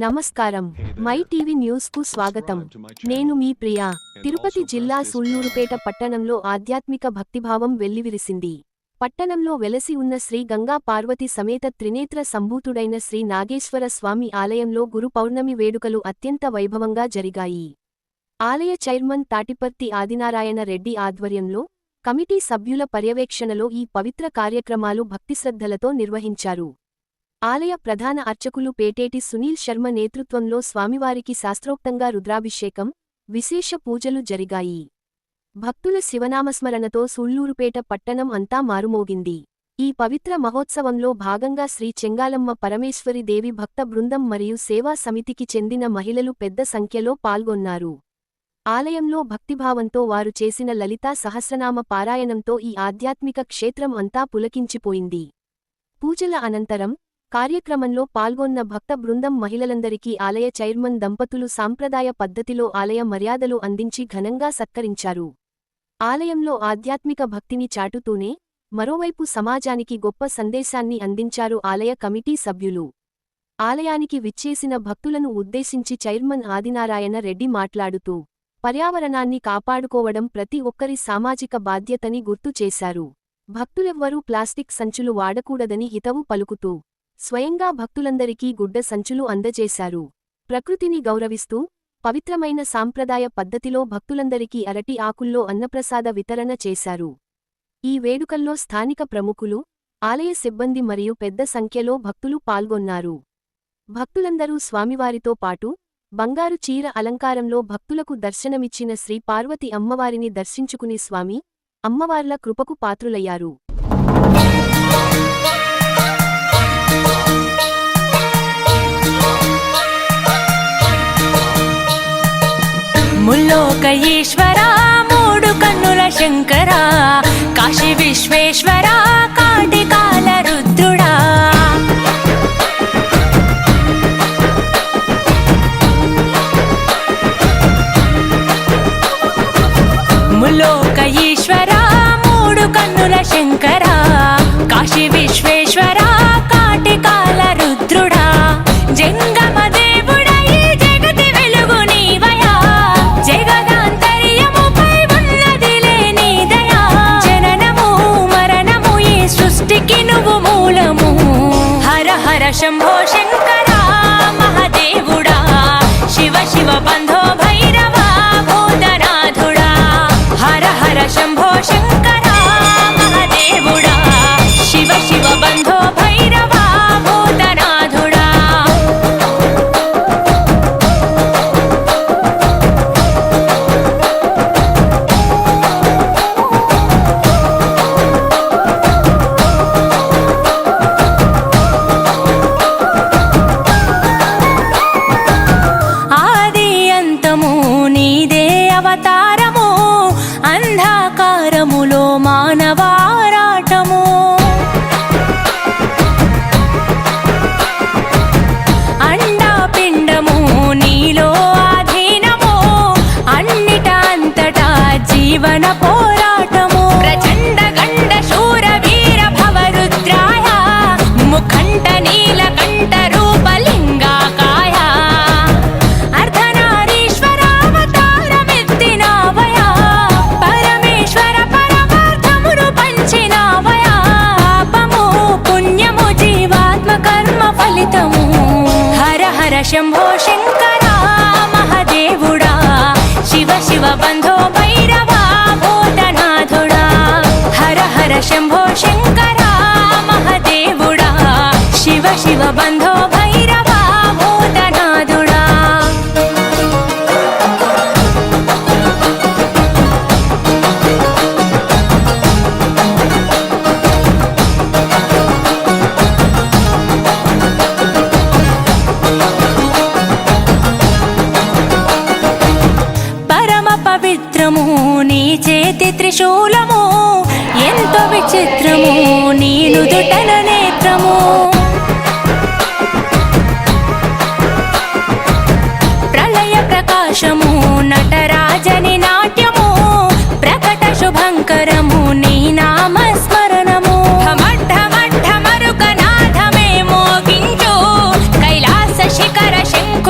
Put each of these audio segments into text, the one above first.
నమస్కారం my TV news కు స్వాగతం నేను మీ ప్రియా తిరుపతి జిల్లా సూళ్లూరుపేట పట్టణంలో ఆధ్యాత్మిక భక్తిభావం వెల్లివిరిసింది పట్టణంలో వెలసి ఉన్న శ్రీ గంగా పార్వతి సమేత త్రినేత్ర సంభూతుడైన శ్రీ నాగేశ్వర స్వామి ఆలయంలో గురు పౌర్ణమి వేడుకలు అత్యంత వైభవంగా జరిగాయి ఆలయ చైర్మన్ తాటిపర్తి ఆదినారాయణ రెడ్డి ఆధ్వర్యంలో కమిటీ సభ్యుల పర్యవేక్షణలో ఈ పవిత్ర కార్యక్రమాలు భక్తిశ్రద్ధలతో నిర్వహించారు ఆలయ ప్రధాన అర్చకులు పేటేటి సునీల్ శర్మ నేతృత్వంలో స్వామివారికి శాస్త్రోక్తంగా రుద్రాభిషేకం విశేష పూజలు జరిగాయి భక్తుల శివనామస్మరణతో సూళ్లూరుపేట పట్టణం అంతా మారుమోగింది ఈ పవిత్ర మహోత్సవంలో భాగంగా శ్రీ చెంగాలమ్మ పరమేశ్వరి దేవి భక్త బృందం మరియు సేవా సమితికి చెందిన మహిళలు పెద్ద సంఖ్యలో పాల్గొన్నారు ఆలయంలో భక్తిభావంతో వారు చేసిన లలితా సహస్రనామ పారాయణంతో ఈ ఆధ్యాత్మిక క్షేత్రం అంతా పులకించిపోయింది పూజల అనంతరం కార్యక్రమంలో పాల్గొన్న భక్త బృందం మహిళలందరికీ ఆలయ చైర్మన్ దంపతులు సాంప్రదాయ పద్ధతిలో ఆలయ మర్యాదలు అందించి ఘనంగా సత్కరించారు ఆలయంలో ఆధ్యాత్మిక భక్తిని చాటుతూనే మరోవైపు సమాజానికి గొప్ప సందేశాన్ని అందించారు ఆలయ కమిటీ సభ్యులు ఆలయానికి విచ్చేసిన భక్తులను ఉద్దేశించి చైర్మన్ ఆదినారాయణ రెడ్డి మాట్లాడుతూ పర్యావరణాన్ని కాపాడుకోవడం ప్రతి ఒక్కరి సామాజిక బాధ్యతని గుర్తు చేశారు భక్తులెవ్వరూ ప్లాస్టిక్ సంచులు వాడకూడదని హితవు పలుకుతూ స్వయంగా భక్తులందరికీ గుడ్డ సంచులు అందజేశారు ప్రకృతిని గౌరవిస్తూ పవిత్రమైన సాంప్రదాయ పద్ధతిలో భక్తులందరికీ అరటి ఆకుల్లో అన్నప్రసాద వితరణ చేశారు ఈ వేడుకల్లో స్థానిక ప్రముఖులు ఆలయ సిబ్బంది మరియు పెద్ద సంఖ్యలో భక్తులు పాల్గొన్నారు భక్తులందరూ స్వామివారితో పాటు బంగారు చీర అలంకారంలో భక్తులకు దర్శనమిచ్చిన శ్రీ పార్వతి అమ్మవారిని దర్శించుకుని స్వామి అమ్మవార్ల కృపకు పాత్రులయ్యారు ముల్లోక ఈశ్వరా మూడు కన్నుల శంకరా కాశీ విశ్వేశ్వరా కాటికాల రుద్రుడా ముల్లోక ఈశ్వరా మూడు కన్నుల శంకరా కాశీ విశ్వేశ్వరా కాటికాల రుద్రుడా జంగమ దేవుడా ఈ జగతి వెలుగు నీవయా జగదాంతర్యముపై ఉన్నదిలే నీ దయా జననము మరణము ఈ సృష్టికి నువ్వు మూలము హర హర శంభో శంకరా మహాదేవుడా శివ శివ బంధో భైరవా భూతనాథుడా హర హర శంభో శంకరా మహాదేవుడా శివ శివ బంధో భైరవా భూతనాథుడా ఆది అంతము నీదే అవతారము అంధకారములో మానవారాటము అండాపిండము నీలో ఆధీనము అన్నిటా అంతటా జీవన పోరాటము ప్రచండ గండ శూర వీర భవరుద్రాయ ముఖంట నీలకంఠ రూపలింగాకాయ అర్ధనారీశ్వరావతారమెత్తినావయా పరమేశ్వర పరమార్థమును పంచినావయా పాపము పుణ్యము జీవాత్మ కర్మ ఫలితము హర హర శంభో శంకరా మహాదేవుడా శివ శివ బంధో భైరవా భూతనాథుడా హర హర శంభో శంకరా మహాదేవుడా శివ శివ బంధో భైరవా భూతనాథుడా పరమ పవిత్రము నీ చేతి త్రిశూలము ఎంతో విచిత్రము నీ నుదుటన నేత్రము ప్రళయ ప్రకాశము నటరాజని నాట్యము ప్రకట శుభంకరము నీ నామస్మరణము ఢమఢమరుక నాథమే మోగించు కైలాస శిఖర శంకర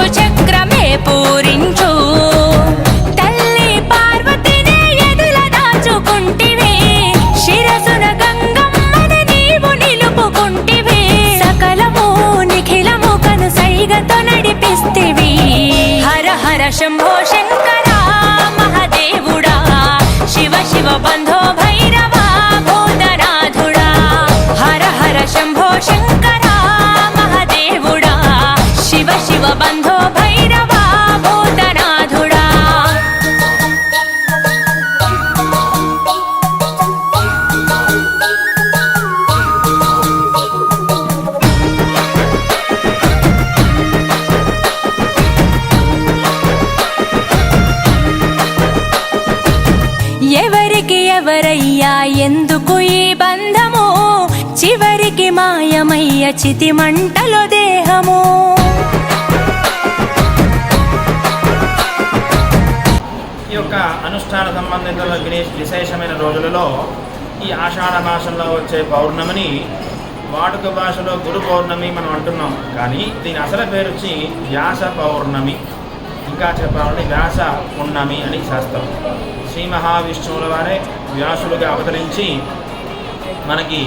మాయమయ్య చితి మంటలో దేహము. ఈ యొక్క అనుష్ఠాన సంబంధిత విశేషమైన రోజులలో ఈ ఆషాఢ మాసంలో వచ్చే పౌర్ణమిని వాడుక భాషలో గురు పౌర్ణమి మనం అంటున్నాం, కానీ దీని అసలు పేరు వచ్చి వ్యాస పౌర్ణమి, ఇంకా చెప్పాలంటే వ్యాస పున్నమి అని శాస్త్రం. శ్రీ మహావిష్ణువుల వారే వ్యాసులుగా అవతరించి మనకి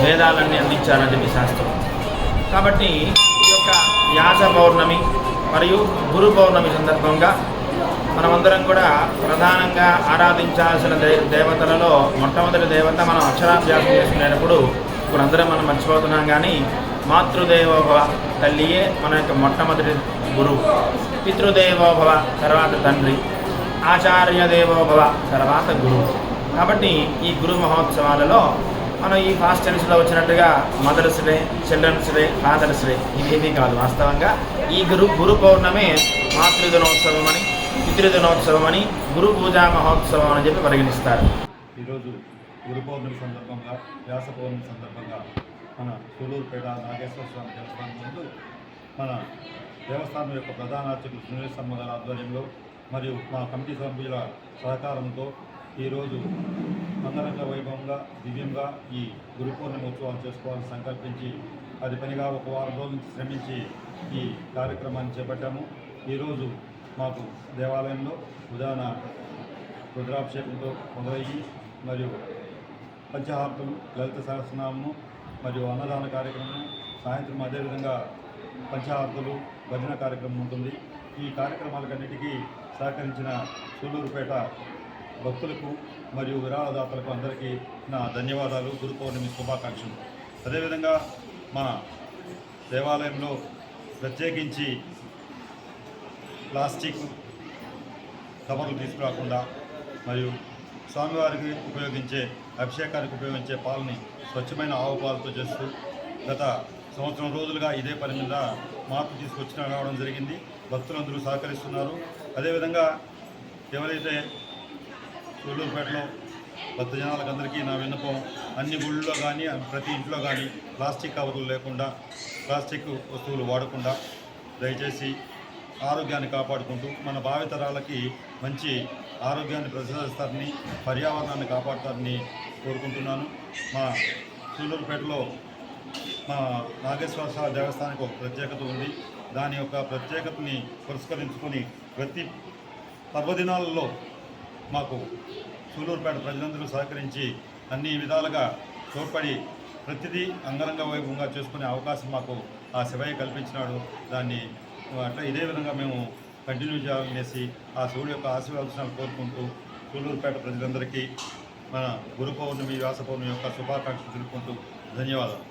వేదాలన్నీ అందించారని చెప్పి శాస్త్రం. కాబట్టి ఈ యొక్క వ్యాస పౌర్ణమి మరియు గురు పౌర్ణమి సందర్భంగా మనమందరం కూడా ప్రధానంగా ఆరాధించాల్సిన దేవతలలో మొట్టమొదటి దేవత మనం అక్షరాభ్యాసం చేసుకునేటప్పుడు ఇప్పుడు అందరం మనం మర్చిపోతున్నాం, కానీ మాతృదేవోభవ తల్లియే మన యొక్క మొట్టమొదటి గురువు. పితృదేవోభవ తర్వాత తండ్రి, ఆచార్య దేవోభవ తర్వాత గురువు. కాబట్టి ఈ గురు మహోత్సవాలలో మనం ఈ ఫాస్ట్ టెన్స్లో వచ్చినట్టుగా Mother's Day, Children's Day, Father's Day ఇవేమీ కాదు. వాస్తవంగా ఈ గురు పౌర్ణమే మాతృదినోత్సవం అని, పితృదినోత్సవం అని, గురు పూజా మహోత్సవం అని చెప్పి పరిగణిస్తారు. ఈరోజు గురు పౌర్ణమి సందర్భంగా, వ్యాస పౌర్ణమి సందర్భంగా మన సూలూరుపేట నాగేశ్వర స్వామి దేవస్థానం ముందు మన దేవస్థానం యొక్క ప్రధాన అర్చకులు సునీల్ శర్మ గారి ఆధ్వర్యంలో మరియు మా కమిటీ సభ్యుల సహకారంతో ఈరోజు అంగరంగ వైభవంగా దివ్యంగా ఈ గురు పౌర్ణమి ఉత్సవాలు చేసుకోవాలని సంకల్పించి అది పనిగా ఒక వారం రోజుల నుంచి శ్రమించి ఈ కార్యక్రమాన్ని చేపట్టాము. ఈరోజు మాకు దేవాలయంలో ఉదాహరణ రుద్రాభిషేకంతో మొదలయ్యి మరియు పంచహారతులు, లలిత సహస్రనామము మరియు అన్నదాన కార్యక్రమం, సాయంత్రం అదేవిధంగా పంచహారతులు, భజన కార్యక్రమం ఉంటుంది. ఈ కార్యక్రమాలకన్నిటికీ సహకరించిన సూలూరుపేట భక్తులకు మరియు విరాళదాతలకు అందరికీ నా ధన్యవాదాలు, గురు పౌర్ణమి శుభాకాంక్షలు. అదేవిధంగా మా దేవాలయంలో ప్రత్యేకించి ప్లాస్టిక్ కవర్లు తీసుకురాకుండా మరియు స్వామివారికి ఉపయోగించే అభిషేకానికి ఉపయోగించే పాలని స్వచ్ఛమైన ఆవు పాలతో చేస్తూ గత సంవత్సరం రోజులుగా ఇదే పని మీద మార్పు తీసుకొచ్చిన రావడం జరిగింది. భక్తులందరూ సహకరిస్తున్నారు. అదేవిధంగా ఎవరైతే సూలూరుపేటలో భక్తజనాలకు అందరికీ నా విన్నపం, అన్ని గుళ్ళలో కానీ ప్రతి ఇంట్లో కానీ ప్లాస్టిక్ కవర్లు లేకుండా, ప్లాస్టిక్ వస్తువులు వాడకుండా దయచేసి ఆరోగ్యాన్ని కాపాడుకుంటూ మన భావితరాలకి మంచి ఆరోగ్యాన్ని ప్రసాదిస్తారని, పర్యావరణాన్ని కాపాడుతారని కోరుకుంటున్నాను. మా సూలూరుపేటలో మా నాగేశ్వర స్వామి దేవస్థానానికి ఒక ప్రత్యేకత ఉంది. దాని యొక్క ప్రత్యేకతని పురస్కరించుకొని ప్రతి పర్వదినాలలో మాకు సూలూరుపేట ప్రజలందరూ సహకరించి అన్ని విధాలుగా తోడ్పడి ప్రతిదీ అంగరంగ వైభవంగా చేసుకునే అవకాశం మాకు ఆ శివయ్య కల్పించినాడు. దాన్ని అట్లా ఇదే విధంగా మేము కంటిన్యూ చేయాలనేసి ఆ శివుడి యొక్క ఆశీర్వాదాలు కోరుకుంటూ సూలూరుపేట ప్రజలందరికీ మన గురు పౌర్ణమి, వ్యాస పౌర్ణమి యొక్క శుభాకాంక్షలు తెలుపుకుంటూ ధన్యవాదాలు.